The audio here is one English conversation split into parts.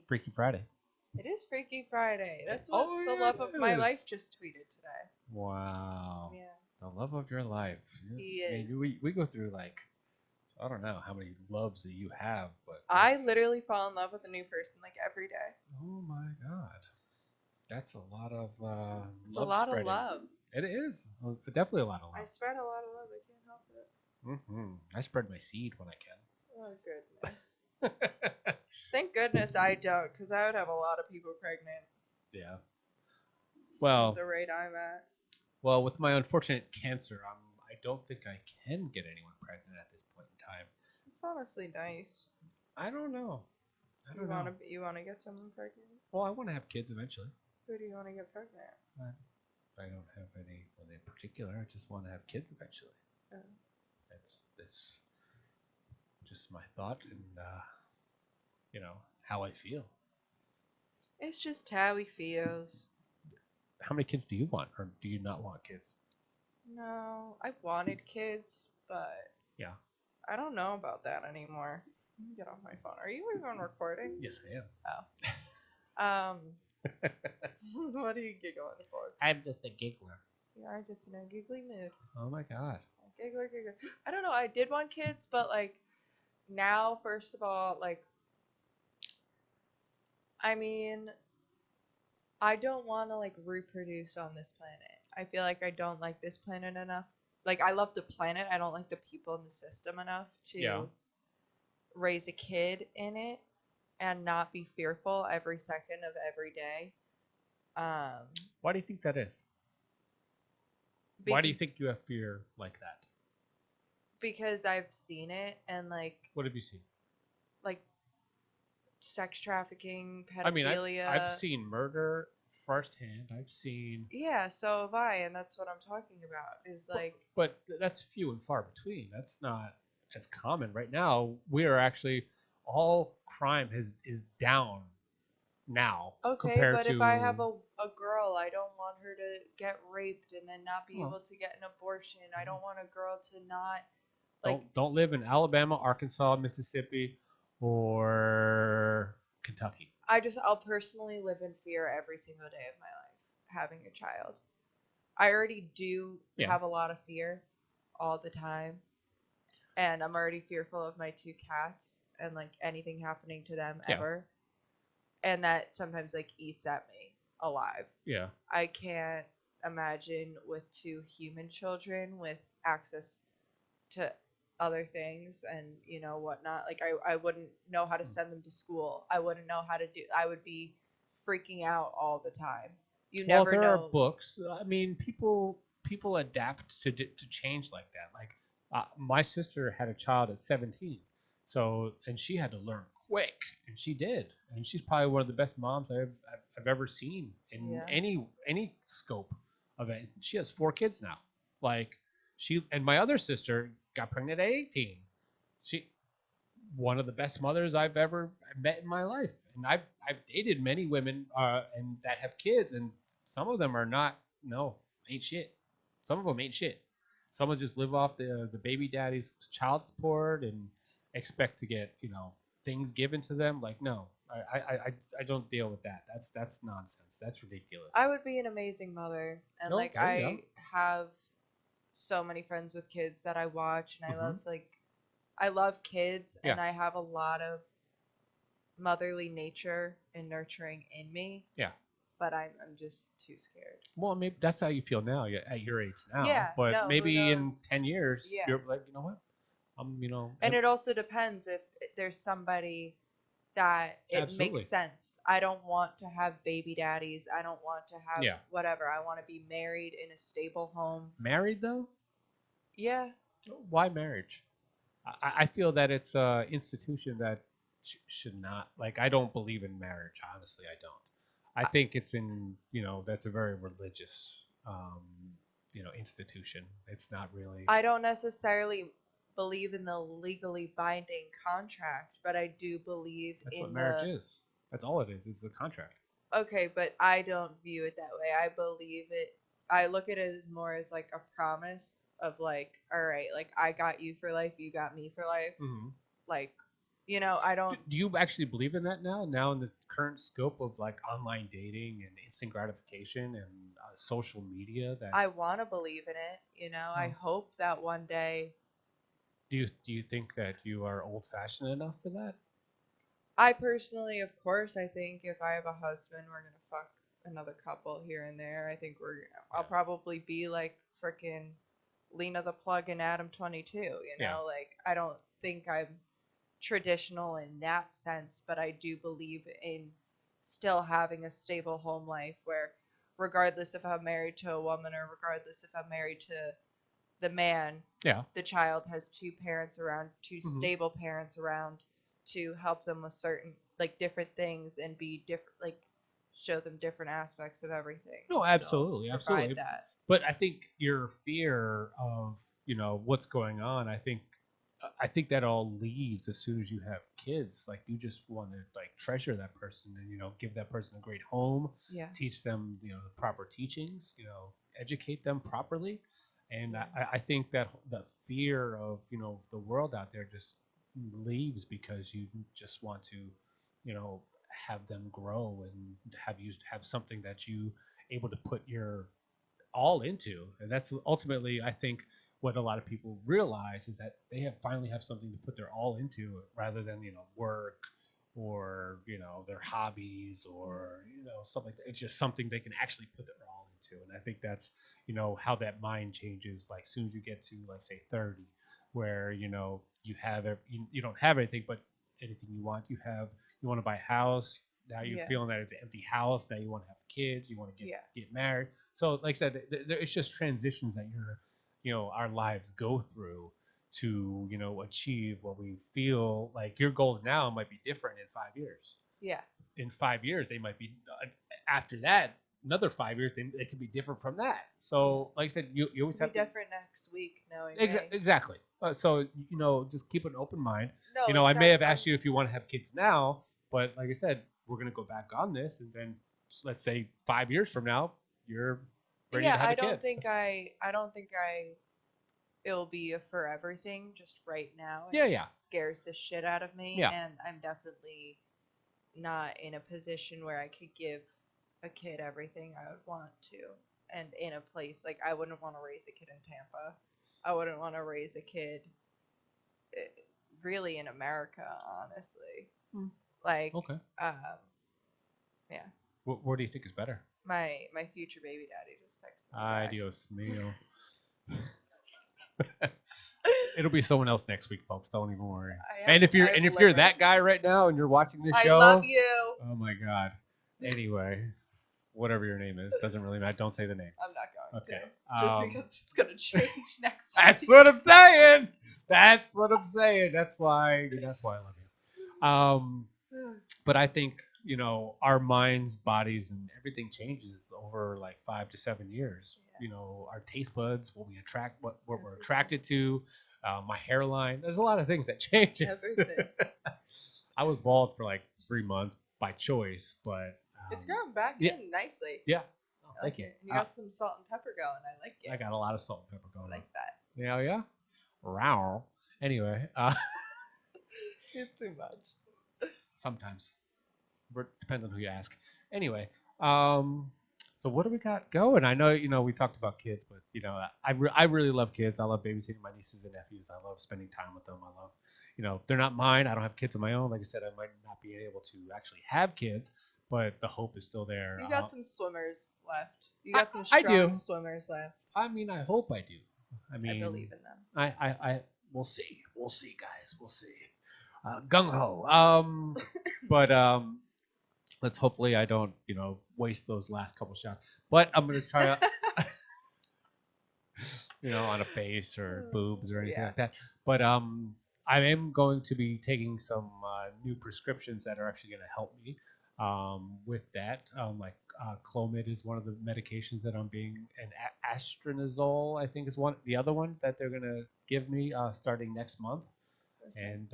Freaky Friday. It is Freaky Friday. That's what Oh, the yeah, love of my it life is. just tweeted today. Wow. Yeah, The love of your life. he Man, is. we go through like, I don't know how many loves that you have, but I that's, literally fall in love with a new person like every day. oh my God. That's a lot of It's a love lot of spreading. love. It is. Definitely a lot of I love. spread a lot of love. I can't help it. I spread my seed when I Oh goodness. can. Thank goodness I don't, because I would have a lot of people pregnant Yeah. at Well, the rate I'm at. with my unfortunate cancer, I don't think I can get anyone pregnant at this point in time. It's honestly nice. I don't know. I You don't know. wanna you wanna get someone pregnant? Well, I want to have kids eventually. Who do you wanna get pregnant? But I don't have anyone in particular. I just want to have kids eventually. Oh. That's just my thought and how I feel. It's just how he feels. How many kids do you want, or do you not want kids? No, I wanted kids, but Yeah. I don't know about that anymore. Let me get off my phone. Are you even recording? Yes, I am. Oh. What are you giggling for? I'm just a giggler. You are just in a giggly mood. Oh my God. Giggler, giggler. I don't know. I did want kids, but like now, first of all, like I mean, I don't want to like reproduce on this planet. I feel like I don't like this planet enough. Like I love the planet. I don't like the people in the system enough Yeah. to raise a kid in it and not be fearful every second of every day. Um, Why do you think that is? Why do you think you have fear like that? Because I've seen it and What have you seen? like sex trafficking, I mean, pedophilia. I've seen murder firsthand. I've seen, Yeah, so have I, and that's what I'm talking about. Is like but that's few and far between. That's not as common right now. We are actually all crime is down now okay, compared but if I have to. a girl, I don't want her to get raped and then not be Well, able to get an abortion. I don't want a girl to not like don't live in Alabama, Arkansas, Mississippi, or Kentucky. I'll personally live in fear every single day of my life having a child. I already do Yeah. have a lot of fear all the time, and I'm already fearful of my two cats and like anything happening to them Yeah. ever. And that sometimes like eats at me alive. Yeah. I can't imagine with two human children with access to other things and whatnot. Like I wouldn't know how to send them to school. I wouldn't know how to do. I would be freaking out all the time. You Well, never there are know. books. I mean, people adapt to change like that. Like my sister had a child at 17, and she had to learn quick, and she did, and she's probably one of the best moms I've ever seen in Yeah. any scope of it. She has 4 kids now. Like and my other sister got pregnant at 18. She one of the best mothers I've ever met in my life. And I've dated many women and that have kids, and some of them are not no ain't shit. Some of them ain't shit. Some of just live off the baby daddy's child support and expect to get things given to them. Like no, I don't deal with that. That's nonsense. That's ridiculous. I would be an amazing mother, and No, like there you go. I have so many friends with kids that I watch, and Mhm. I love kids, and Yeah. I have a lot of motherly nature and nurturing in me. Yeah. But I'm just too scared. Well, maybe that's how you feel now at your age now. Yeah, But no, who maybe in knows? 10 years, Yeah. you're like, you know what? And it also depends if there's somebody that it Absolutely. makes sense. I don't want to have baby daddies. I don't want to have Yeah. whatever. I want to be married in a stable home. Married though? Yeah. Why marriage? I feel that it's an institution that should not. Like, I don't believe in marriage. Honestly, I don't. I think it's that's a very religious, institution. It's not really. I don't necessarily believe in the legally binding contract, but I do believe That's in what marriage is. That's all it is. It's a contract. Okay, but I don't view it that way. I believe it. I look at it more as like a promise of like, all right, like I got you for life, you got me for life. Mm-hmm. Like I don't. Do you actually believe in that now? Now in the current scope of like online dating and instant gratification and social media, that I want to believe in it. I oh, hope that one day. do you think that you are old fashioned enough for that? I personally, of course, I think if I have a husband, we're gonna fuck another couple here and there. I think I'll Yeah. probably be like frickin' Lena the Plug and Adam 22. Yeah. Like I don't think I'm traditional in that sense, but I do believe in still having a stable home life where, regardless if I'm married to a woman or regardless if I'm married to the man, Yeah. the child has two parents around, two Hmm. stable parents around to help them with certain, like, different things and be different, like, show them different aspects of everything and No, still absolutely, provide absolutely. that. But I think your fear of what's going on, I think that all leaves as soon as you have kids. Like you just want to like treasure that person and give that person a great home, Yeah. teach them the proper teachings, educate them properly. And Yeah. I think that the fear of the world out there just leaves because you just want to have them grow and have something that you able to put your all into. And that's ultimately, I think, what a lot of people realize is that they finally have something to put their all into rather than work or their hobbies or something like that. It's just something they can actually put their all into. And I think that's how that mind changes. Like as soon as you get to like say 30, where you don't have anything, but anything you want, you want to buy a house. Now you're Yeah. feeling that it's an empty house. Now you want to have kids. You want to Yeah. get married. So, like I said, it's just transitions that our lives go through to, achieve what we feel like your goals now might be different in 5 years. Yeah. In 5 years, they might be, after that, another 5 years, they could be different from that. Yeah. So, like I said, you always Could be have to, different next week, knowing me. exactly. So, just keep an open mind. No, I may have exactly. asked you if you want to have kids now, but like I said, we're going to go back on this. And then let's say 5 years from now, you're ready to Yeah, have a kid. I don't think it'll be a forever thing just right now. Yeah, It yeah, just scares the shit out of me, yeah. and I'm definitely not in a position where I could give a kid everything I would want to. And in a place like, I wouldn't want to raise a kid in Tampa. I wouldn't want to raise a kid, eh, really, in America, honestly. Hmm. Like, Okay. yeah. What do you think is better? My future baby daddy just texted me Ay, back. Dios mío. It'll be someone else next week, folks. Don't even worry. And I have if you're that limits. guy right now and you're watching this I love show, you. oh my god. Anyway, whatever your name is, doesn't really matter. Don't say the name. I'm not going Okay. to. Just because it's gonna change next That's week. what I'm saying. That's what I'm saying. That's why I love you. But I think our minds, bodies, and everything changes over like 5 to 7 years. Yeah. Our taste buds, what we're attracted to, my hairline. There's a lot of things that changes. Everything. I was bald for like 3 months by choice, but It's growing back yeah, in nicely. yeah. Oh, I thank like you. it. You got some salt and pepper going. I like it. I got a lot of salt and pepper I going on. like that. Yeah, yeah. Wow. Anyway, It's too much. sometimes. Depends on who you ask. Anyway, um, so what do we got going? I know we talked about kids, but I really love kids. I love babysitting my nieces and nephews. I love spending time with them. I love they're not mine. I don't have kids of my own. Like I said, I might not be able to actually have kids, but the hope is still there. You got some swimmers left. You I, got some I do. strong swimmers left. I mean, I hope I do. I mean, I believe in them. I we'll see. We'll see, guys. We'll see. Gung ho. But let's hopefully I don't waste those last couple shots. But I'm gonna try to on a face or boobs or anything Yeah. like that. But I am going to be taking some new prescriptions that are actually going to help me with that. Like Clomid is one of the medications that I'm being, and Astronazole I think is one. The other one that they're going to give me starting next month, Okay. and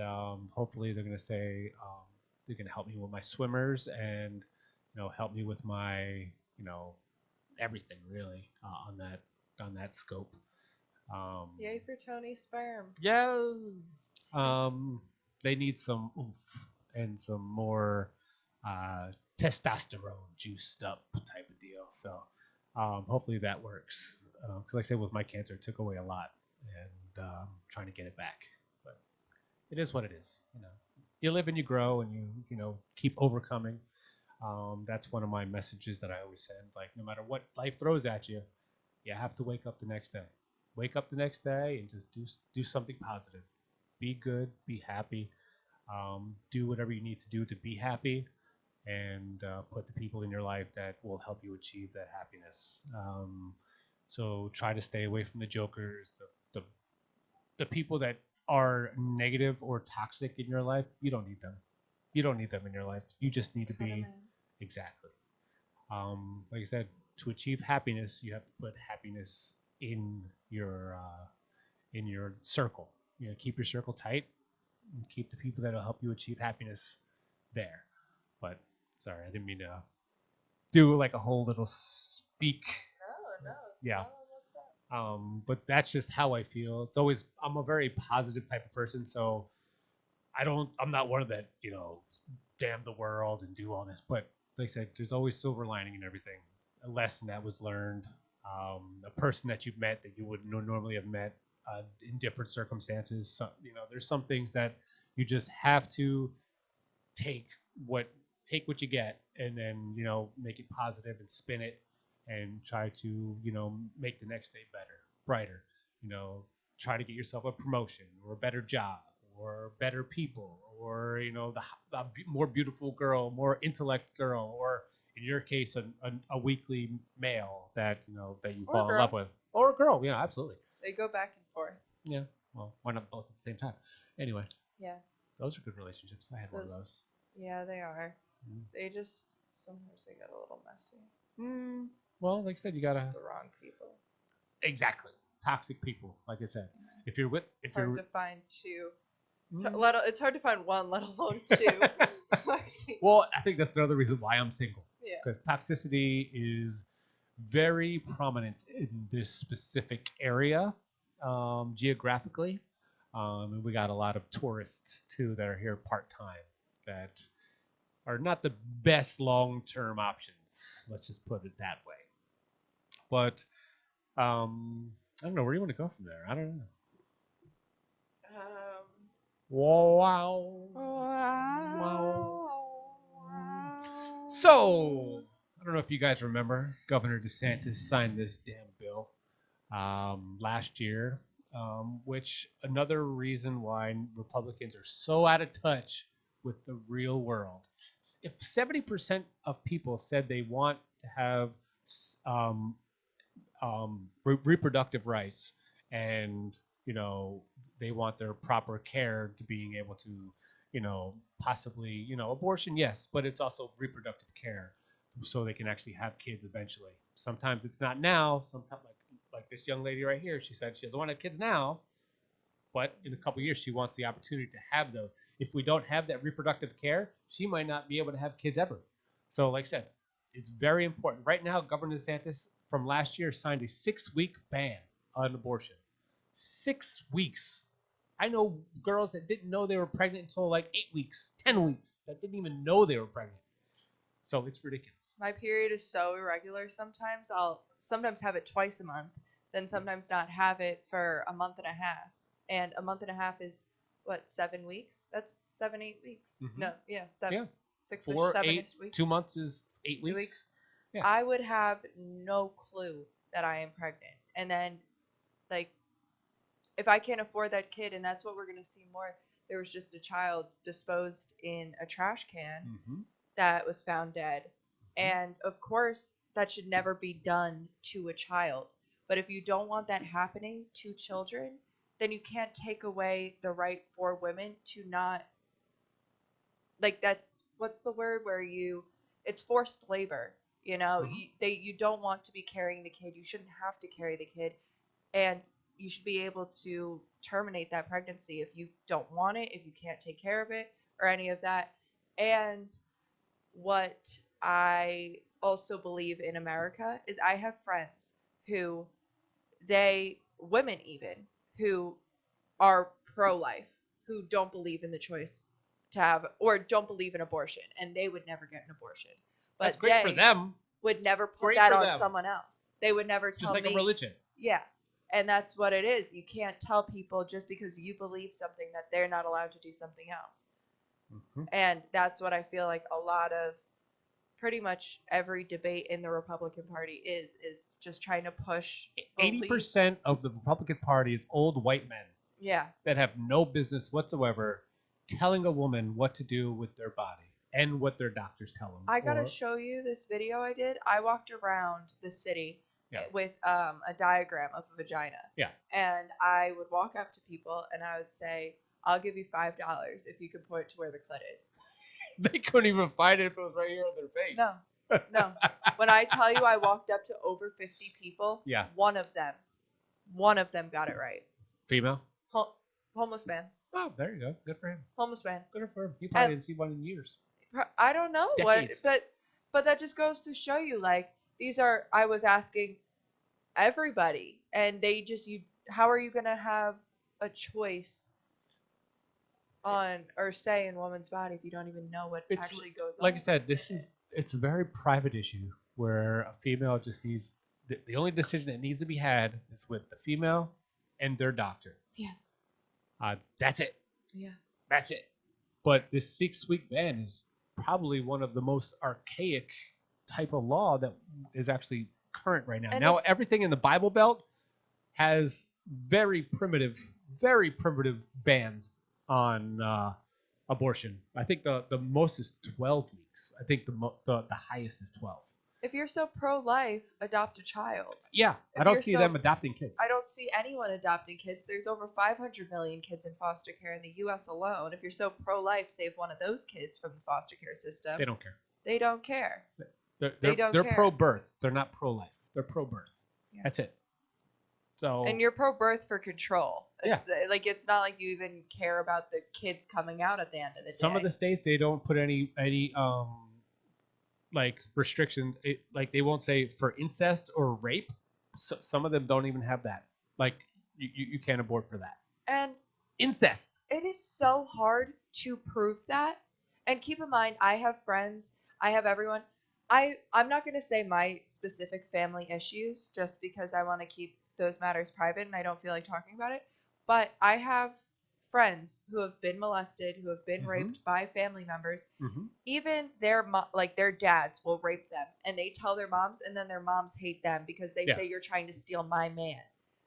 hopefully they're going to say they're going to help me with my swimmers and help me with my everything really on that scope. Yay for Tony's sperm. Yes. they need some oomph and some more uh, testosterone juiced up type of deal. So hopefully that works. Because like I said, with my cancer, it took away a lot, and trying to get it back. But it is what it is. You live and you grow, and you keep overcoming. That's one of my messages that I always send. Like no matter what life throws at you, you have to wake up the next day. Wake up the next day and just do something positive. Be good. Be happy. Do whatever you need to do to be happy, and put the people in your life that will help you achieve that happiness. So try to stay away from the jokers, the people that are negative or toxic in your life. You don't need them. You don't need them in your life. You just need to Cut 'em be in. exactly. Like I said, to achieve happiness, you have to put happiness in your circle. Keep your circle tight and keep the people that will help you achieve happiness there. But sorry, I didn't mean to do like a whole little speak. No, no. Yeah. Tell 'em what's up. But that's just how I feel. I'm a very positive type of person, so I'm not one of that, damn the world and do all this. But like I said, there's always silver lining in everything. A lesson that was learned, a person that you've met that you would normally have met in different circumstances. So, there's some things that you just have to take what take what you get, and then make it positive and spin it and try to make the next day better, brighter. you know Try to get yourself a promotion or a better job or better people, or the more beautiful girl, more intellect girl, or in your case a weakly male that you Or a fall in love girl. with, or a girl. Absolutely. They go back and forth. Yeah. Well, why not both at the same time? Anyway, Yeah. those are good relationships. I had one of Those. those. Yeah, they are. Mm. They just sometimes they get a little messy. Mm, well, like I said, you gotta The wrong people. exactly toxic people. Like I said, if you're with, It's if hard you're, to find two. Mm. It's hard to find one, let alone two. Well, I think that's another reason why I'm single, Yeah. because toxicity is very prominent in this specific area, geographically, and we got a lot of tourists too that are here part time that are not the best long term options. Let's just put it that way. But I don't know. Where do you want to go from there? I don't know. Um. Wow. Wow. So, I don't know if you guys remember, Governor DeSantis signed this damn bill last year, which another reason why Republicans are so out of touch with the real world. If 70% of people said they want to have um, reproductive rights, and they want their proper care to being able to possibly abortion, yes, but it's also reproductive care so they can actually have kids eventually. Sometimes it's not now. Sometimes like this young lady right here, she said she doesn't want to have kids now, but in a couple years she wants the opportunity to have those. If we don't have that reproductive care, she might not be able to have kids ever. So like I said, it's very important. Right now, Governor DeSantis from last year signed a 6-week ban on abortion. 6 weeks. I know girls that didn't know they were pregnant until like 8 weeks, 10 weeks, that didn't even know they were pregnant. So it's ridiculous. My period is so irregular sometimes. I'll sometimes have it twice a month, then sometimes not have it for a month and a half. And a month and a half is what, 7 weeks? That's 7, 8 weeks. Mhm. No, yeah, seven, Yeah. 6 4, 7 8, weeks. 2 months is 8 8 weeks. Yeah. I would have no clue that I am pregnant. And then, like, if I can't afford that kid, and that's what we're gonna see more. There was just a child disposed in a trash can Mm-hmm. that was found dead. And of course, that should never be done to a child. But if you don't want that happening to children, then you can't take away the right for women to not, like, that's what's the word where it's forced labor. Mhm. You don't want to be carrying the kid. You shouldn't have to carry the kid, and you should be able to terminate that pregnancy if you don't want it, if you can't take care of it, or any of that. And what I also believe in America is I have friends who women even, who are pro life, who don't believe in the choice to have or don't believe in abortion, and they would never get an abortion. But That's great for them. would never put Great that for on them. someone else. They would never tell Just like me. a religion. Yeah. And that's what it is. You can't tell people just because you believe something that they're not allowed to do something else. Mm-hmm. And that's what I feel like a lot of pretty much every debate in the Republican Party is just trying to push 80% of the Republican Party is old white men. Yeah. That have no business whatsoever telling a woman what to do with their body and what their doctors tell them. I gotta show you this video I did. I walked around the city Yeah. with a diagram of a vagina. Yeah. And I would walk up to people and I would say, I'll give you $5 if you can point to where the clit is. They couldn't even find it if it was right here on their face. No. When I tell you I walked up to over 50 people, Yeah. one of them got it right. Female? Homeless man. Oh, there you go. Good for him. Homeless man. Good for him. He probably didn't see one in years. I don't know Decades. but that just goes to show you, like, I was asking everybody, and they just, how are you gonna have a choice on or say in woman's body if you don't even know what actually goes on? Like I said, it's a very private issue where a female just needs the only decision that needs to be had is with the female and their doctor. Yes. That's it. Yeah. That's it. But this 6-week ban is probably one of the most archaic type of law that is actually current right now. Now everything in the Bible Belt has very primitive bans on abortion. I think the most is 12 weeks. I think the highest is 12. If you're so pro-life, adopt a child. Yeah, I don't see them adopting kids. I don't see anyone adopting kids. There's over 500 million kids in foster care in the U.S. alone. If you're so pro-life, save one of those kids from the foster care system. They don't care. They don't care. They're pro-birth. They're not pro-life. They're pro-birth. Yeah. That's it. So. And you're pro-birth for control. It's like, it's not like you even care about the kids coming out at the end of the day. Some of the states, they don't put any like restrictions. Like they won't say for incest or rape. So some of them don't even have that. Like you can't abort for that. And incest. It is so hard to prove that. And keep in mind, I have friends. I have everyone. I'm not going to say my specific family issues just because I want to keep those matters private and I don't feel like talking about it. But I have friends who have been molested, who have been raped by family members. Even their dads will rape them, and they tell their moms, and then their moms hate them because they say you're trying to steal my man.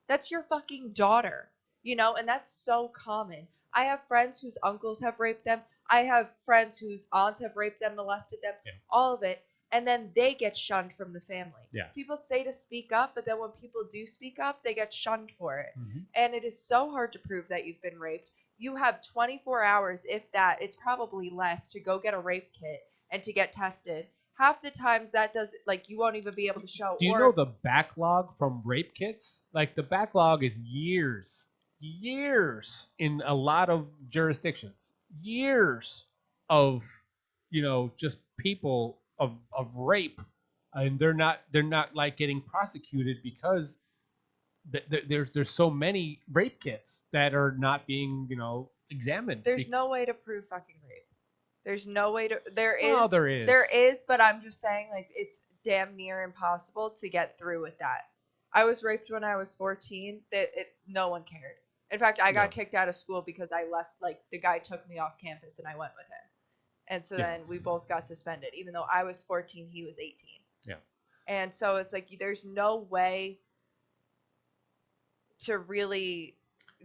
That's your fucking daughter, and that's so common. I have friends whose uncles have raped them. I have friends whose aunts have raped them, molested them, all of it. And then they get shunned from the family. Yeah. People say to speak up, but then when people do speak up, they get shunned for it. And it is so hard to prove that you've been raped. You have 24 hours, if that, it's probably less, to go get a rape kit and to get tested. Half the times that does, you won't even be able to show. Do you know the backlog from rape kits? Like, the backlog is years in a lot of jurisdictions. Years of, just people of rape, and they're not like getting prosecuted because there's so many rape kits that are not being examined. There's no way to prove fucking rape. There's no way to. There is. Well, there is, but I'm just saying, it's damn near impossible to get through with that. I was raped when I was 14. No one cared. In fact, I got kicked out of school because I left. The guy took me off campus and I went with him. And so then we both got suspended, even though I was 14, he was 18. Yeah. And so it's there's no way to really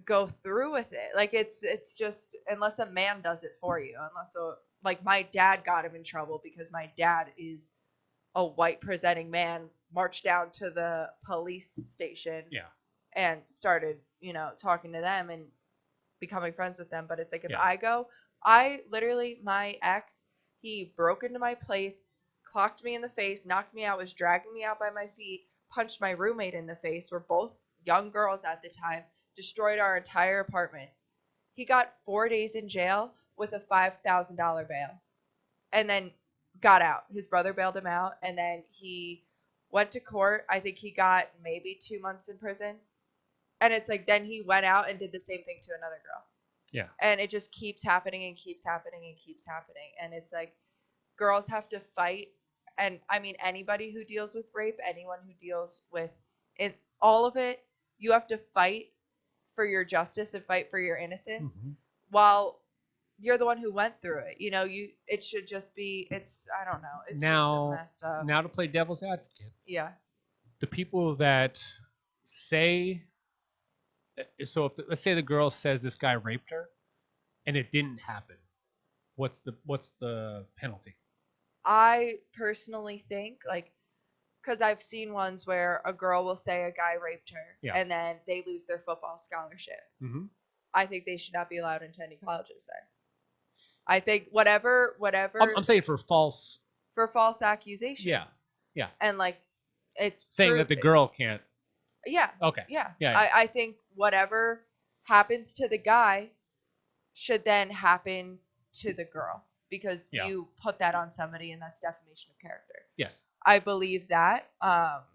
go through with it. It's just, unless a man does it for you, my dad got him in trouble because my dad is a white presenting man, marched down to the police station and started, talking to them and becoming friends with them. But it's if I go, my ex, he broke into my place, clocked me in the face, knocked me out, was dragging me out by my feet, punched my roommate in the face. We're both young girls at the time, destroyed our entire apartment. He got 4 days in jail with a $5,000 bail and then got out. His brother bailed him out, and then he went to court. I think he got maybe 2 months in prison. And it's then he went out and did the same thing to another girl. Yeah. And it just keeps happening and keeps happening and keeps happening. And it's like girls have to fight. And I mean, anybody who deals with rape, anyone who deals with it, all of it, you have to fight for your justice and fight for your innocence while you're the one who went through it. You know, it should just be, I don't know. It's just messed up. Now to play devil's advocate. Yeah. The people that say, so if let's say the girl says this guy raped her and it didn't happen, what's the penalty? I personally think, like, because I've seen ones where a girl will say a guy raped her, Yeah. and then they lose their football scholarship. Mm-hmm. I think they should not be allowed into any colleges then. I think whatever I'm saying for false accusations. Yeah. Yeah. And like it's saying that the girl can't. Yeah. Okay. Yeah. Yeah. I think whatever happens to the guy should then happen to the girl because you put that on somebody and that's defamation of character. Yes. I believe that. But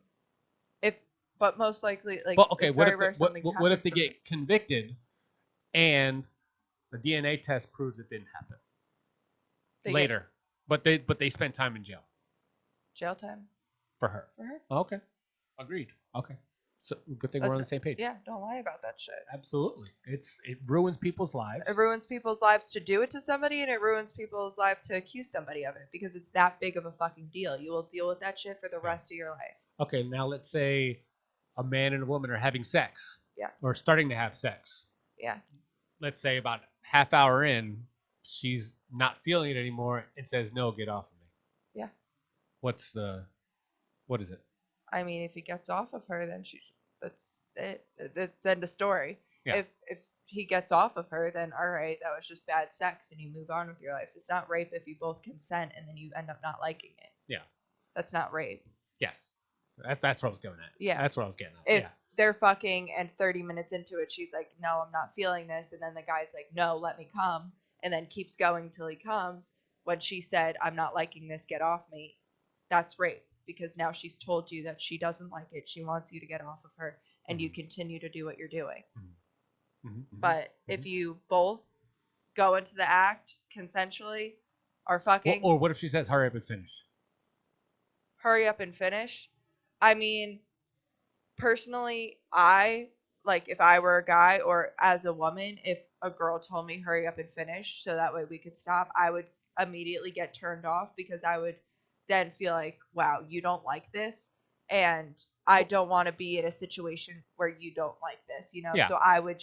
most likely, like, well, okay. it's What very if rare something what if they happens to get convicted and the DNA test proves it didn't happen later, but they spent time in jail. Jail time for her. For her. Oh, okay. Agreed. Okay. So good thing we're on the same page. Yeah, don't lie about that shit. Absolutely. It ruins people's lives. It ruins people's lives to do it to somebody, and it ruins people's lives to accuse somebody of it because it's that big of a fucking deal. You will deal with that shit for the rest of your life. Okay, now let's say a man and a woman are having sex. Yeah. Or starting to have sex. Yeah. Let's say about half hour in, she's not feeling it anymore and says, "No, get off of me." Yeah. What is it? I mean, if he gets off of her, then that's it. That's end of story. Yeah. If he gets off of her, then all right, that was just bad sex, and you move on with your lives. It's not rape if you both consent and then you end up not liking it. Yeah. That's not rape. Yes. That's what I was going at. Yeah. That's what I was getting at. If they're fucking and 30 minutes into it, she's like, "No, I'm not feeling this," and then the guy's like, "No, let me come," and then keeps going till he comes. When she said, "I'm not liking this, get off me," that's rape. Because now she's told you that she doesn't like it. She wants you to get off of her, and you continue to do what you're doing. But if you both go into the act consensually or fucking... Or what if she says, "Hurry up and finish"? Hurry up and finish? I mean, personally, if I were a guy or as a woman, if a girl told me hurry up and finish so that way we could stop, I would immediately get turned off because I would then feel like, wow, you don't like this, and I don't want to be in a situation where you don't like this, you know? Yeah. So I would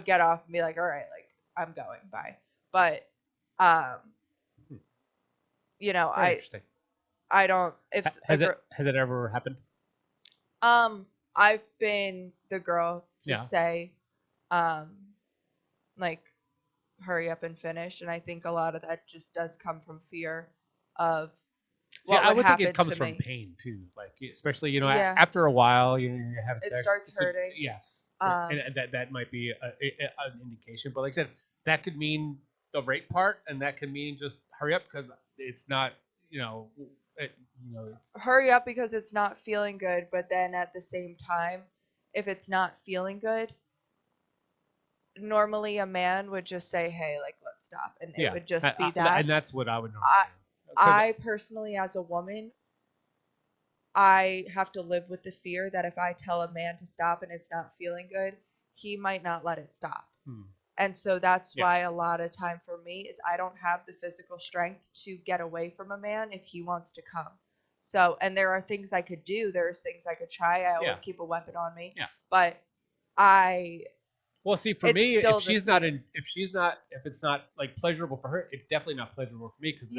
get off and be like, all right, like, I'm going, bye. But, you know, I don't, has it ever happened? I've been the girl to say, like, hurry up and finish, and I think a lot of that just does come from fear of I would think it comes from pain too, like especially after a while you have sex. It starts hurting. Yes, and that might be an indication. But like I said, that could mean the rape part, and that could mean just hurry up because it's not it's... hurry up because it's not feeling good. But then at the same time, if it's not feeling good, normally a man would just say, "Hey, like let's stop," and it would just be that. And that's what I would normally do. I personally, as a woman, I have to live with the fear that if I tell a man to stop and it's not feeling good, he might not let it stop. And so that's why a lot of time for me is I don't have the physical strength to get away from a man if he wants to come. So, and there are things I could do. There's things I could try. I always keep a weapon on me. Yeah. But well, see, for me, if it's not like pleasurable for her, it's definitely not pleasurable for me because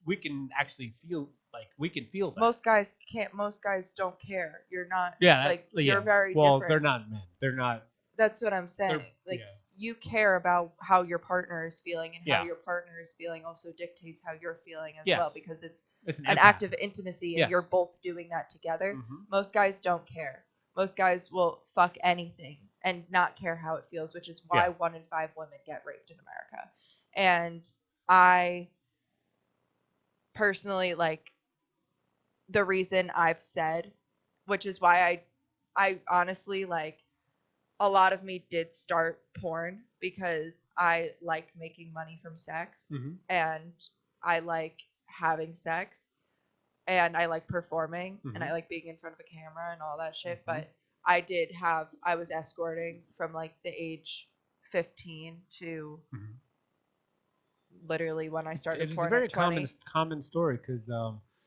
we can actually feel that. Most guys can't. Most guys don't care. You're not. You're very well, different. they're not men. They're not. That's what I'm saying. You care about how your partner is feeling, and how your partner is feeling also dictates how you're feeling as well, because it's an act of intimacy, and you're both doing that together. Most guys don't care. Most guys will fuck anything and not care how it feels, which is why 1 in 5 women get raped in America. And I personally, like, the reason I've said, which is why I honestly, like, a lot of me did start porn because I like making money from sex, Mm-hmm. and I like having sex, and I like performing, and Mm-hmm. I like being in front of a camera and all that shit. Mm-hmm. But I was escorting from like the age 15 to Mm-hmm. literally when I started It's a porn very at 20. common story because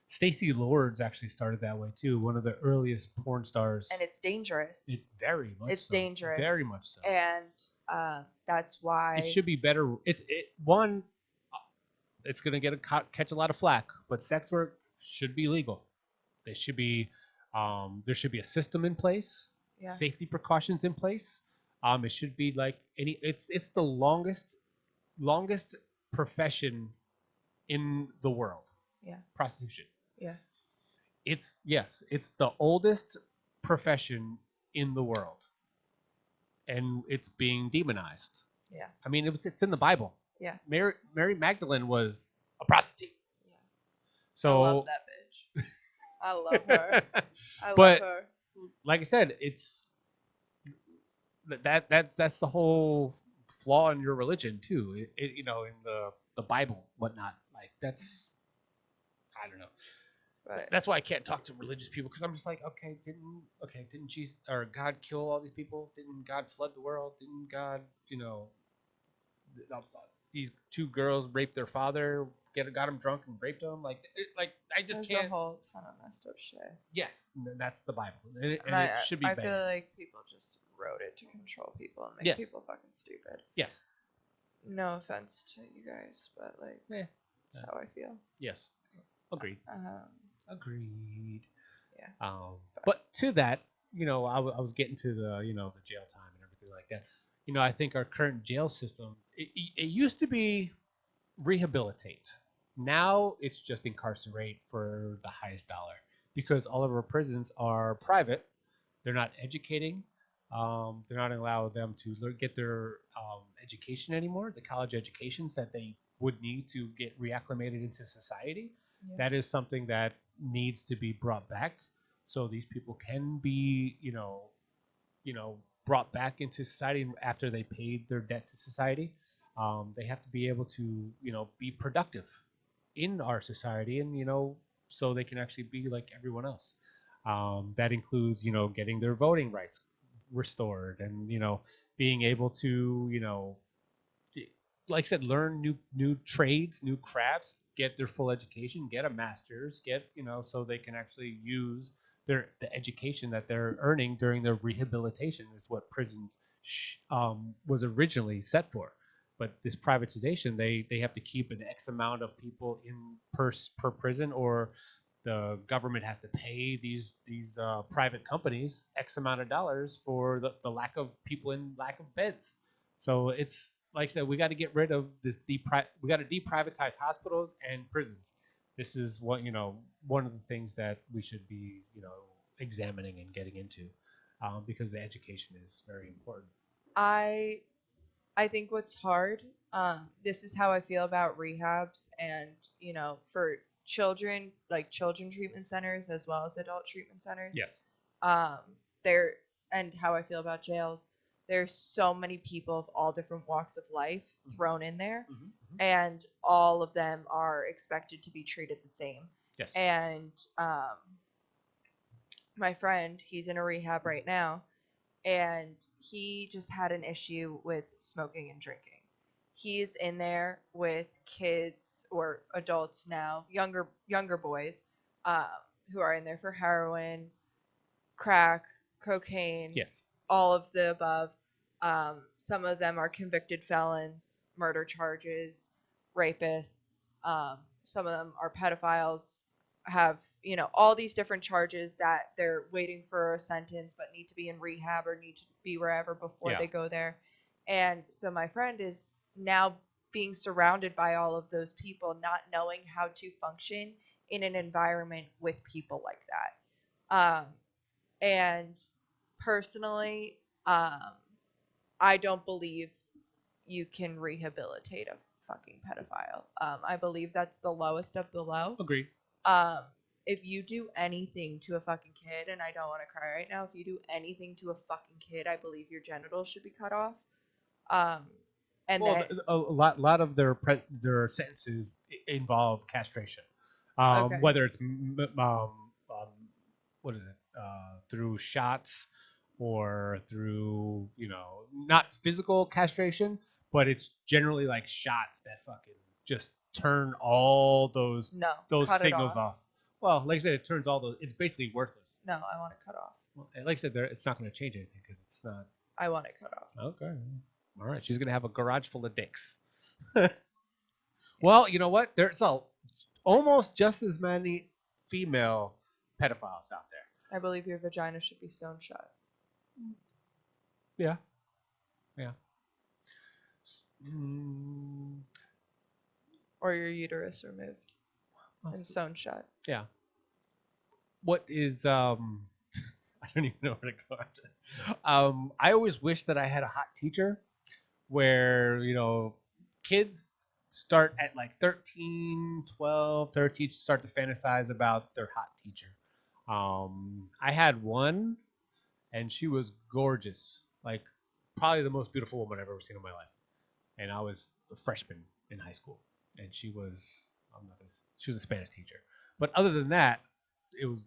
Stacey Lords actually started that way too. One of the earliest porn And stars. it's dangerous. Very much It's so. Very dangerous. much so. And that's It why, should be better. One. It's gonna catch a lot of flack, but sex work should be legal. They should be. There should be a system in place, yeah, safety precautions in place. It should be like any. It's the longest profession in the world. yeah, Prostitution. yeah, It's the oldest profession in the world, and it's being demonized. yeah, I mean, it's in the Bible. yeah, Mary Magdalene was a prostitute. yeah. I love So, that bitch. I love her. I love but her. like I said, that's the whole flaw in your religion too. In the Bible, whatnot. Like that's I don't know. But That's why I can't talk to religious people because I'm just like, didn't Jesus or God kill all these people? Didn't God flood the world? Didn't God, these two girls raped their father, got him drunk and raped him? Like I just there's a can't. whole ton of messed up shit. Yes, that's the Bible, and And it should be I banned. feel like people just wrote it to control people and make Yes. people fucking stupid. Yes. No offense to you guys, but like, Yeah. that's how I feel. Yes. Agreed. Um, Agreed. yeah. But to that, I was getting to the jail time and everything like that. I think our current jail system, it used to be rehabilitate. Now it's just incarcerate for the highest dollar because all of our prisons are private. They're not educating. They're not allowing them to get their education anymore, the college educations that they would need to get reacclimated into society. Yeah. That is something that needs to be brought back so these people can be, brought back into society after they paid their debt to society. They have to be able to, be productive in our society, and so they can actually be like everyone else. That includes, getting their voting rights restored, and being able to, like I said, learn new trades, new crafts, get their full education, get a master's, so they can actually use the education that they're earning during their rehabilitation is what prisons was originally set for. But this privatization, they have to keep an X amount of people in per prison, or the government has to pay these private companies X amount of dollars for the lack of people in lack of beds. So it's like I said, we got to get rid of this we got to deprivatize hospitals and prisons. This is one of the things that we should be examining and getting into, because the education is very important. I I think what's hard, this is how I feel about rehabs and, for children, like children treatment centers as well as adult treatment centers. Yes. Um, there and how I feel about jails. There's so many people of all different walks of life thrown in there, and all of them are expected to be treated the same. Yes. And my friend, he's in a rehab right now, and he just had an issue with smoking and drinking. He's in there with kids or adults now, younger boys, um, who are in there for heroin, crack, cocaine, Yes. all of the above. Some of them are convicted felons, murder charges, rapists. Some of them are pedophiles, have, all these different charges that they're waiting for a sentence but need to be in rehab or need to be wherever before Yeah. they go there. And so my friend is now being surrounded by all of those people, not knowing how to function in an environment with people like that. And personally, I don't believe you can rehabilitate a fucking pedophile. I believe that's the lowest of the low. Agreed. Um, if you do anything to a fucking kid, and I don't want to cry right now, if you do anything to a fucking kid, I believe your genitals should be cut off. Um, and Well, that a lot of their sentences involve castration, okay, whether it's what is it, through shots or through not physical castration, but it's generally like shots that fucking just turn all those no, those cut it signals off. off. Well, like I said, it turns all those. It's basically worthless. No, I want it cut off. Well, and like I said, it's not going to change anything because it's not. I want it cut off. Okay. All right. She's going to have a garage full of dicks. Well, you know what? There's almost just as many female pedophiles out there. I believe your vagina should be sewn shut Yeah. Yeah. Mm, or your uterus removed well, and sewn shut. yeah. What is I don't even know where to go after that. I always wish that I had a hot teacher where, kids start at like 13, 12, 13, start to fantasize about their hot teacher. I had one, and she was gorgeous, like probably the most beautiful woman I've ever seen in my life. And I was a freshman in high school, and she was she was a Spanish teacher. But other than that, it was.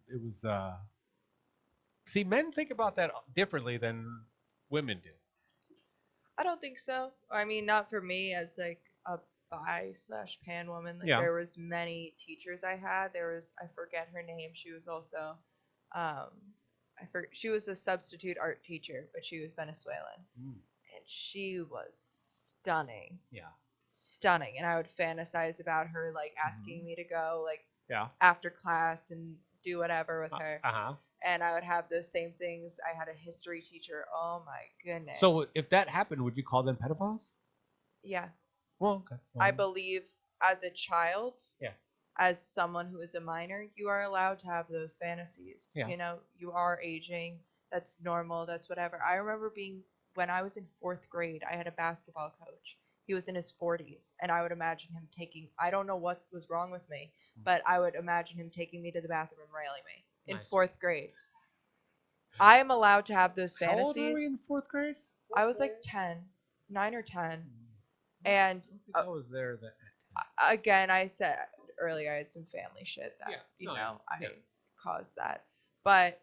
See, men think about that differently than women do. I don't think so. I mean, not for me as like a bi slash pan woman. Like Yeah. there was many teachers I had. There was I forget her name. She was also, she was a substitute art teacher, but she was Venezuelan, and she was stunning, Yeah. stunning. And I would fantasize about her like asking me to go like Yeah. after class and do whatever with her. Uh-huh. And I would have those same things. I had a history teacher. Oh my goodness. So if that happened, would you call them pedophiles? yeah, Well, okay. I believe as a child, Yeah. as someone who is a minor, you are allowed to have those fantasies. Yeah. You know, you are aging. That's normal. That's whatever. I remember when I was in 4th grade, I had a basketball coach. He was in his 40s, and I would imagine him I don't know what was wrong with me, but I would imagine him taking me to the bathroom and railing me in Nice. 4th grade. I am allowed to have those How old fantasies. were we in 4th grade? I was like 10, 9 or 10. And I don't think I was there that. again, I said earlier I had some family shit that, Yeah. I caused that. But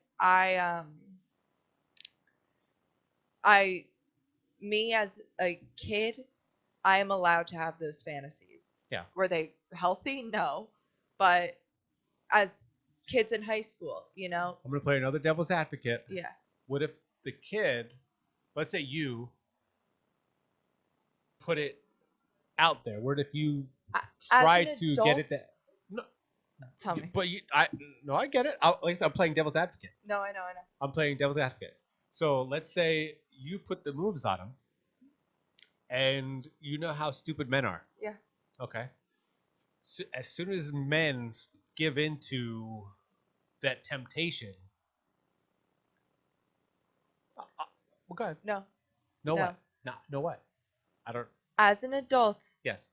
me as a kid, I am allowed to have those fantasies. Yeah. Were they healthy? No. But as kids in high school, I'm going to play another devil's advocate. yeah. What if the kid, let's say you put it out there? What if you try to get it that? No, Tell me. But I get it. Like I said, I'm playing devil's advocate. No, I know. I'm playing devil's advocate. So let's say you put the moves on him, and you know how stupid men are. Yeah. Okay. So as soon as men give into that temptation, well, go ahead. No. No what? No what? I don't. As an adult, Yes.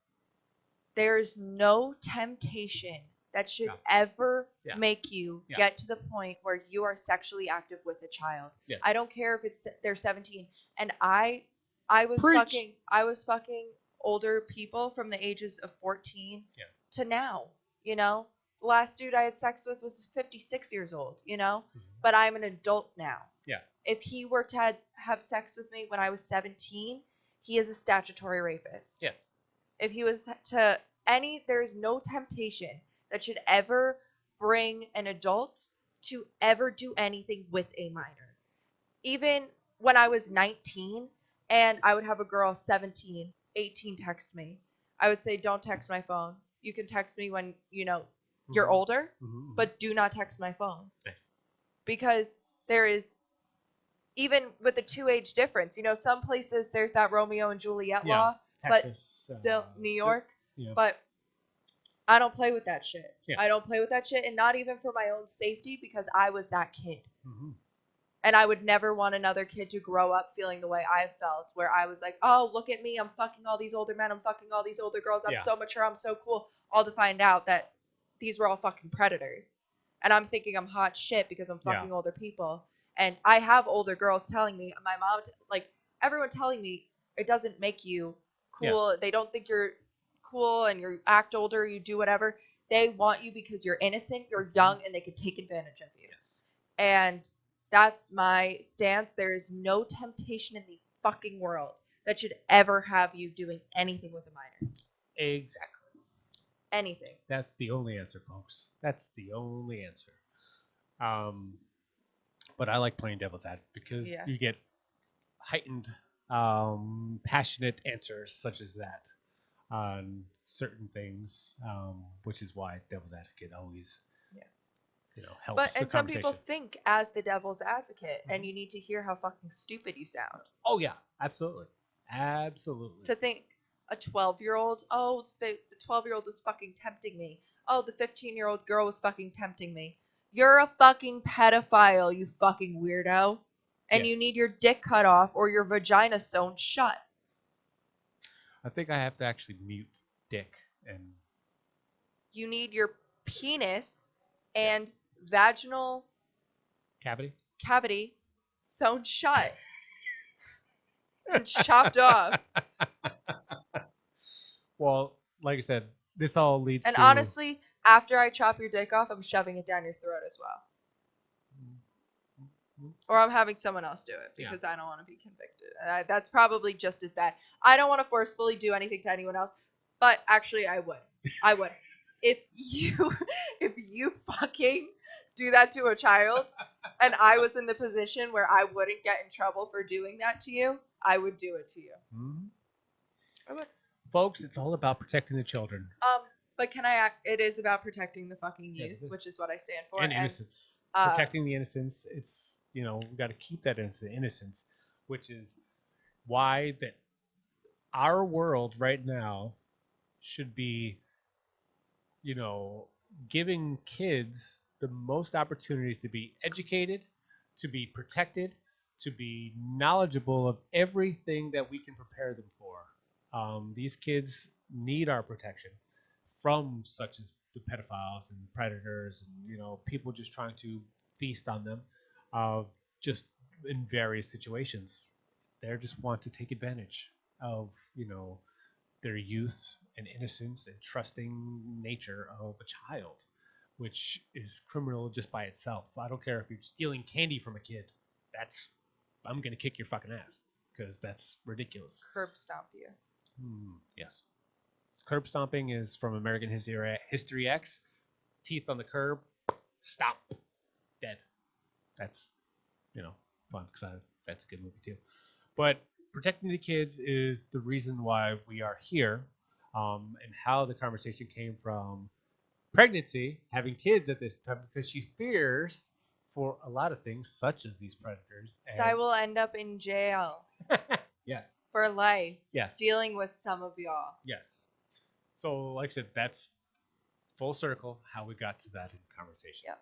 there's no temptation that should Yeah. ever Yeah. make you Yeah. get to the point where you are sexually active with a child. Yes. I don't care if they're 17. And I was Preach. fucking older people from the ages of 14 Yeah. to now. The last dude I had sex with was 56 years old. But I'm an adult now. Yeah. If he were to have sex with me when I was 17, he is a statutory rapist. Yes. If he was there is no temptation that should ever bring an adult to ever do anything with a minor. Even when I was 19 and I would have a girl 17, 18 text me, I would say, don't text my phone. You can text me when, you're older, but do not text my phone. Nice. Because there is, even with the 2-age difference, some places there's that Romeo and Juliet law, Texas, but still New York. Yeah. But I don't play with that shit. Yeah. I don't play with that shit, and not even for my own safety, because I was that kid. Mm-hmm. And I would never want another kid to grow up feeling the way I felt, where I was like, oh, look at me, I'm fucking all these older men, I'm fucking all these older girls, I'm so mature, I'm so cool, all to find out that these were all fucking predators. and I'm thinking I'm hot shit because I'm Yeah. fucking older people. And I have older girls telling me, my mom, like everyone telling me, it doesn't make you cool. Yes. They don't think you're cool and you act older, you do whatever. They want you because you're innocent, you're young, and they could take advantage of you. Yes. And that's my stance. There is no temptation in the fucking world that should ever have you doing anything with a minor. Exactly. Anything. That's the only answer, folks. That's the only answer. Um, but I like playing devil's advocate because Yeah. you get heightened, passionate answers such as that on certain things, which is why devil's advocate always, Yeah. helps But the and some conversation. people think as the devil's advocate, and you need to hear how fucking stupid you sound. Oh yeah, absolutely, absolutely. To think a 12-year-old, oh, the 12-year-old was fucking tempting me. Oh, the 15-year-old girl was fucking tempting me. You're a fucking pedophile, you fucking weirdo. And you Yes. need your dick cut off or your vagina sewn shut. I think I have to actually mute Dick and You need your penis and vaginal Cavity. cavity sewn shut and chopped off. Well, like I said, this all leads And to. honestly, after I chop your dick off, I'm shoving it down your throat as well. Or I'm having someone else do it because I don't want to be convicted. That's probably just as bad. I don't want to forcefully do anything to anyone else, but actually I would. I would. If you fucking do that to a child and I was in the position where I wouldn't get in trouble for doing that to you, I would do it to you. I would. Folks, it's all about protecting the children. But it is about protecting the fucking youth, which is what I stand for. And innocence. Protecting the innocence. It's, we got to keep that innocence, which is why that our world right now should be, giving kids the most opportunities to be educated, to be protected, to be knowledgeable of everything that we can prepare them for. These kids need our protection from such as the pedophiles and predators and people just trying to feast on them, just in various situations. They just want to take advantage of their youth and innocence and trusting nature of a child, which is criminal just by itself. I don't care if you're stealing candy from a kid. I'm gonna kick your fucking ass because that's ridiculous. Curb stomp you. Yes. Curb stomping is from American History X. Teeth on the curb, stop, dead. That's fun because that's a good movie too. But protecting the kids is the reason why we are here, and how the conversation came from pregnancy, having kids at this time, because she fears for a lot of things, such as these predators. So I will end up in jail. Yes. For life. Yes. Dealing with some of y'all. Yes. So, like I said, that's full circle how we got to that conversation. Yep.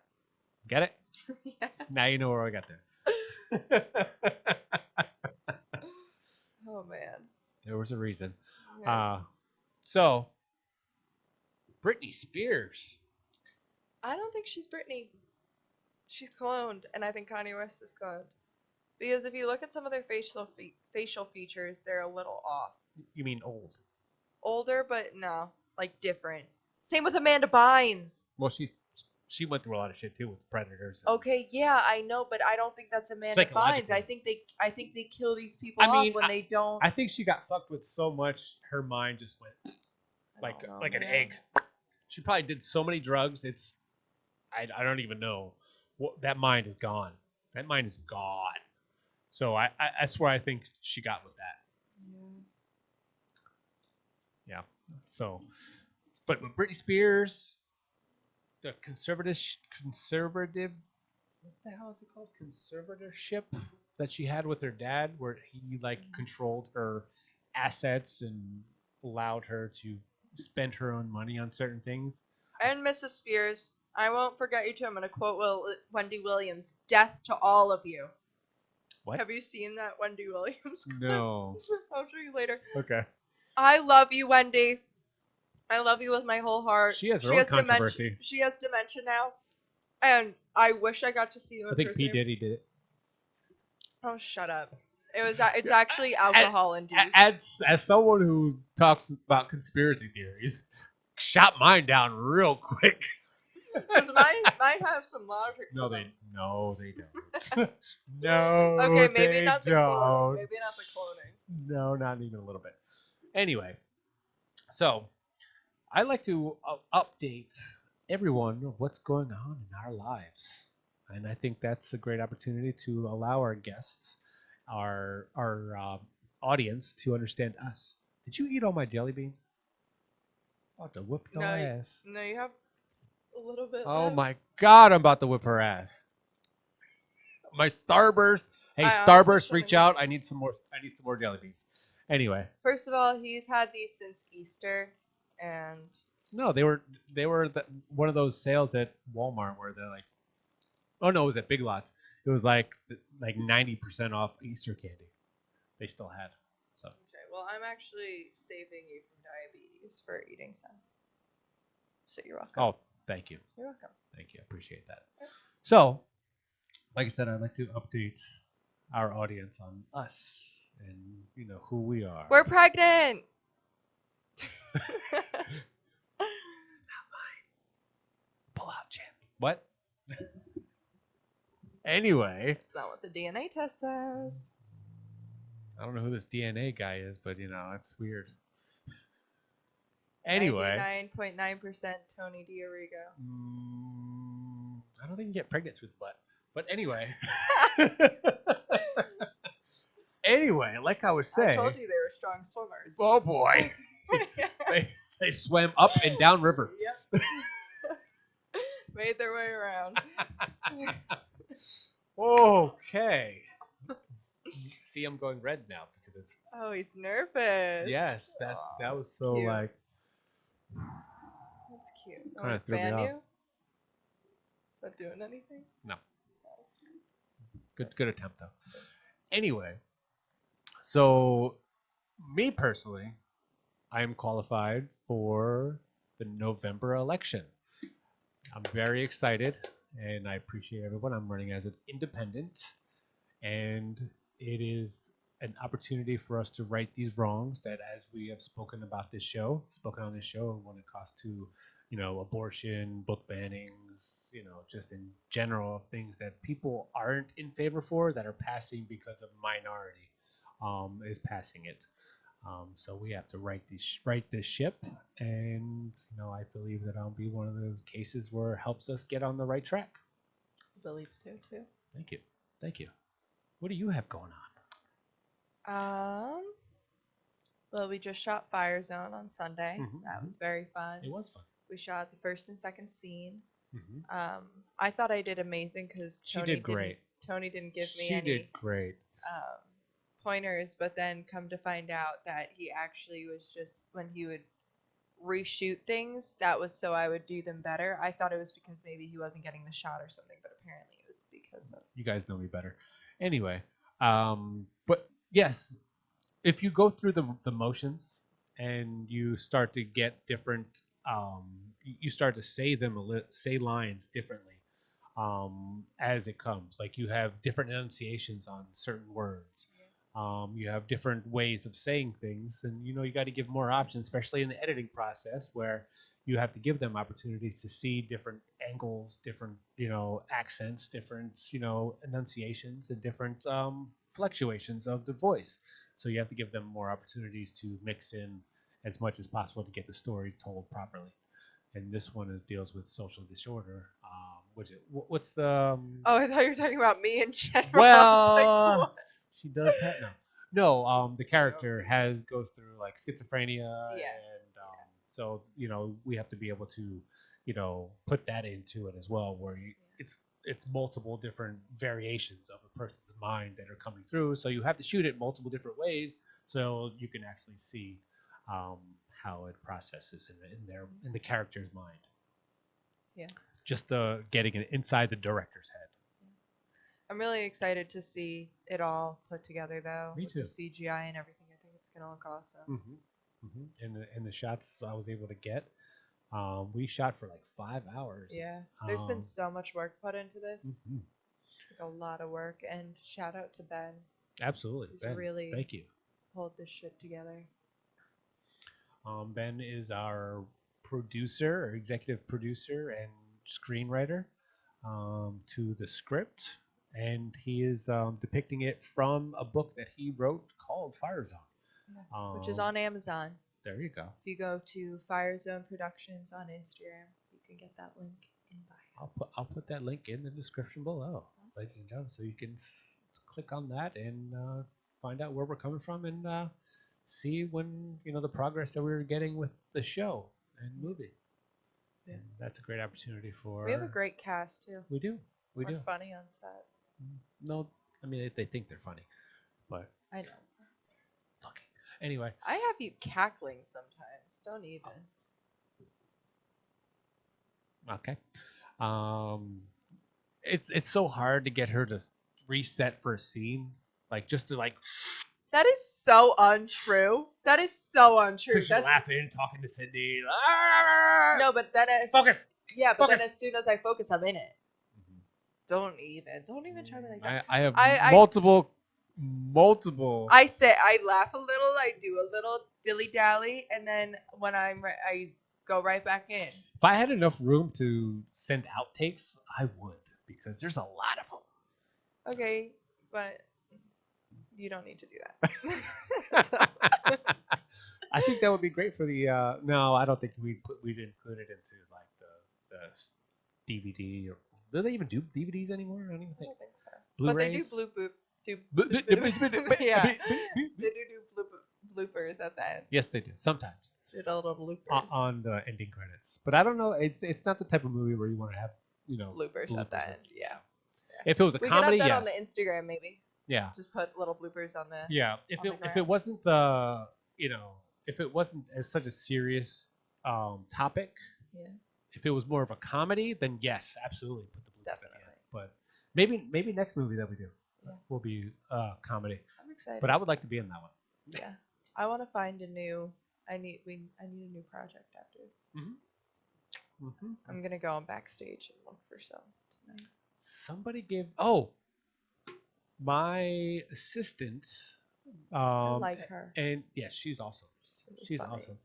Get it? Yeah. Now you know where I got there. Oh man. There was a reason. Yes. So, Britney Spears. I don't think she's Britney. She's cloned, and I think Kanye West is cloned. Because if you look at some of their facial features, they're a little off. You mean old? Older, but no, like different. Same with Amanda Bynes. Well, she went through a lot of shit too with predators. Okay, yeah, I know, but I don't think that's Amanda Bynes. I think they kill these people off when they don't. I think she got fucked with so much, her mind just went like an egg. She probably did so many drugs. I don't even know. That mind is gone. That mind is gone. So I that's where I think she got with that. Yeah. So, but with Britney Spears, the conservative, what the hell is it called? Conservatorship that she had with her dad, where he controlled her assets and allowed her to spend her own money on certain things. And Mrs. Spears, I won't forget you too. I'm going to quote Wendy Williams: "Death to all of you." What? Have you seen that Wendy Williams clip? No. I'll show you later. Okay. I love you, Wendy. I love you with my whole heart. She has her own controversy. She has dementia now. And I wish I got to see you I in think P person. Diddy did it. Oh, shut up. It's actually alcohol induced. As someone who talks about conspiracy theories, shot mine down real quick. Because mine have some logic to No, them. they don't. No, Okay, maybe they not the don't. cloning. Maybe not the cloning. No, not even a little bit. Anyway, so I like to update everyone of what's going on in our lives, and I think that's a great opportunity to allow our guests, our audience, to understand us. Did you eat all my jelly beans? I'm about to whip your No, ass. no, you have a little bit Oh left. my God, I'm about to whip her ass. My Starburst. Hey, I honestly Starburst, shouldn't reach have out. eaten. I need some more. I need some more jelly beans. Anyway, First of all, he's had these since Easter, and no, they were one of those sales at Walmart where they're like, oh no, it was at Big Lots. It was like 90% off Easter candy. They still had. So okay. Well, I'm actually saving you from diabetes for eating some. So you're welcome. oh, thank you, You're welcome. thank you, I appreciate that. So, like I said, I'd like to update our audience on us and who we are. We're pregnant. Pull out, champ. What? Anyway, That's not what the DNA test says. I don't know who this DNA guy is, but it's weird. Anyway, 99.9% Tony Diarigo. I don't think you can get pregnant through the butt. But anyway, anyway, like I was I saying, told you they were strong swimmers. oh boy, they swam up and down river. Yep. Made their way around. Okay. See, I'm going red now because it's. Oh, he's nervous. Yes, that was so cute. like. That's cute. Kinda Want to threw me fan off. you? Is that doing anything? No. Good attempt though. Anyway, so me personally, I am qualified for the November election. I'm very excited, and I appreciate everyone. I'm running as an independent, and it is an opportunity for us to right these wrongs that, as we have spoken on this show, when it comes to, abortion, book bannings, just in general, things that people aren't in favor for that are passing because of minority, is passing it. So we have to right this ship, and I believe that I'll be one of the cases where it helps us get on the right track. I believe so too. Thank you. What do you have going on? Well, we just shot Fire Zone on Sunday. Mhm, That mhm. was very fun. It was fun. We shot the first and second scene. Hmm. I thought I did amazing because She did great. Tony didn't give me She any did great. pointers, but then come to find out that he actually was just when he would reshoot things, that was so I would do them better. I thought it was because maybe he wasn't getting the shot or something, but apparently it was because of. You guys know me better. Anyway, but yes, if you go through the motions and you start to get different, you start to say lines differently, as it comes. Like you have different enunciations on certain words. You have different ways of saying things, and you got to give more options, especially in the editing process, where you have to give them opportunities to see different angles, different accents, different enunciations, and different fluctuations of the voice. So you have to give them more opportunities to mix in as much as possible to get the story told properly. And this one deals with social disorder. What's the Oh, I thought you were talking about me in general. I was well, like, what? she does have no. The character Okay. goes through like schizophrenia, Yeah. and so we have to be able to put that into it as well, where it's multiple different variations of a person's mind that are coming through. So you have to shoot it multiple different ways, so you can actually see um, how it processes in the character's mind. Yeah. Just getting it inside the director's head. I'm really excited to see it all put together, though. Me with too. The CGI and everything. I think it's gonna look awesome. And the shots I was able to get, We shot for like 5 hours. Yeah. There's been Um, so much work put into this. mhm. Like a lot of work. And shout out to Ben. Absolutely, He's Ben. really Thank you. pulled this shit together. Ben is our producer, or executive producer, and screenwriter to the script, and he is depicting it from a book that he wrote called Fire Zone. Yeah. Which is on Amazon. There you go. If you go to Fire Zone Productions on Instagram, you can get that link in bio. I'll put that link in the description below, Awesome. ladies and gentlemen, so you can click on that and find out where we're coming from and see when the progress that we're getting with the show and movie. Yeah. And that's a great opportunity for. We have a great cast too. We do. We We're do. funny on set. No, I mean they think they're funny, but I know. okay. Anyway, I have you cackling sometimes. Don't even. okay. It's so hard to get her to reset for a scene, like just to like. That is so untrue. That is so untrue. Because she's That's laughing, talking to Cindy. no, but then Focus. yeah, but then Focus. as soon as I focus, I'm in it. Don't even try me like that. I have I- multiple. I say I laugh a little, I do a little dilly dally, and then when I go right back in. If I had enough room to send outtakes, I would, because there's a lot of them. Okay, but you don't need to do that. I think that would be great for the. No, I don't think we'd include it into like the DVD or do they even do DVDs anymore? I don't even I think. don't think so. Blu-rays? But they do yeah, they do bloopers at the end. Yes, they do sometimes Did a little bloopers. on the ending credits. But I don't know. It's not the type of movie where you want to have bloopers at the end. Yeah. If it was a We comedy, could have yes. that on the Instagram maybe. Yeah. Just put little bloopers on the. Yeah. If on the it ground. wasn't if it wasn't as such a serious topic. Yeah. If it was more of a comedy, then yes, absolutely put the bloopers at the Definitely. end. But maybe next movie that we do will be comedy. I'm excited. But I would like to be in that one. Yeah. I want to find a new. I need a new project after. Mm-hmm. I'm gonna go on backstage and look for some tonight. Somebody gave my assistant. I like her. And yes, she's awesome. She's really funny.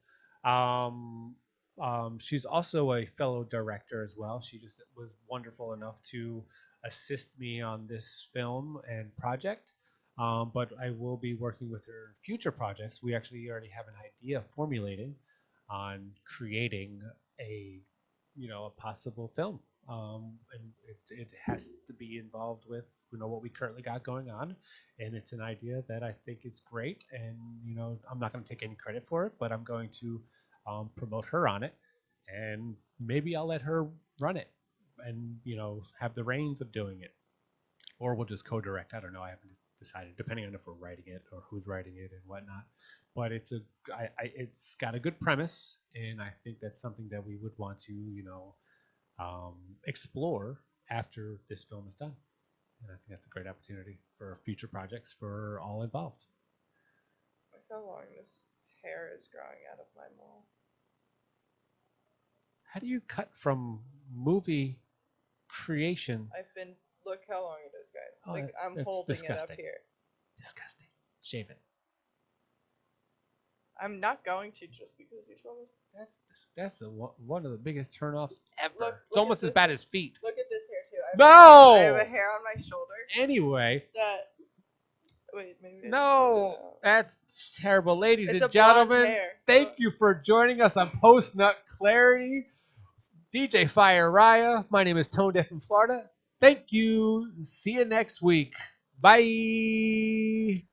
Awesome. She's also a fellow director as well. She just was wonderful enough to assist me on this film and project. But I will be working with her in future projects. We actually already have an idea formulating on creating a possible film. And it has to be involved with what we currently got going on, and it's an idea that I think is great. And I'm not going to take any credit for it, but I'm going to promote her on it, and maybe I'll let her run it, and have the reins of doing it, or we'll just co-direct. I don't know. I haven't decided, depending on if we're writing it or who's writing it and whatnot. But it's got a good premise, and I think that's something that we would want to explore after this film is done. And I think that's a great opportunity for future projects for all involved. Look how long this hair is growing out of my mole. How do you cut from movie creation? Look how long it is, guys. Oh, Like I'm that's holding it up disgusting. here. Disgusting. Shave it. I'm not going to just because you told me. That's one of the biggest turnoffs ever. Look It's almost at as this. bad as feet. Look at this hair too. No! I have a hair on my shoulder. Anyway. Wait, maybe. No, that's terrible. Ladies It's and a blonde gentlemen, hair. thank you for joining us on Post Nut Clarity. DJ Fire Raya. My name is Tone Deaf from Florida. Thank you. See you next week. Bye.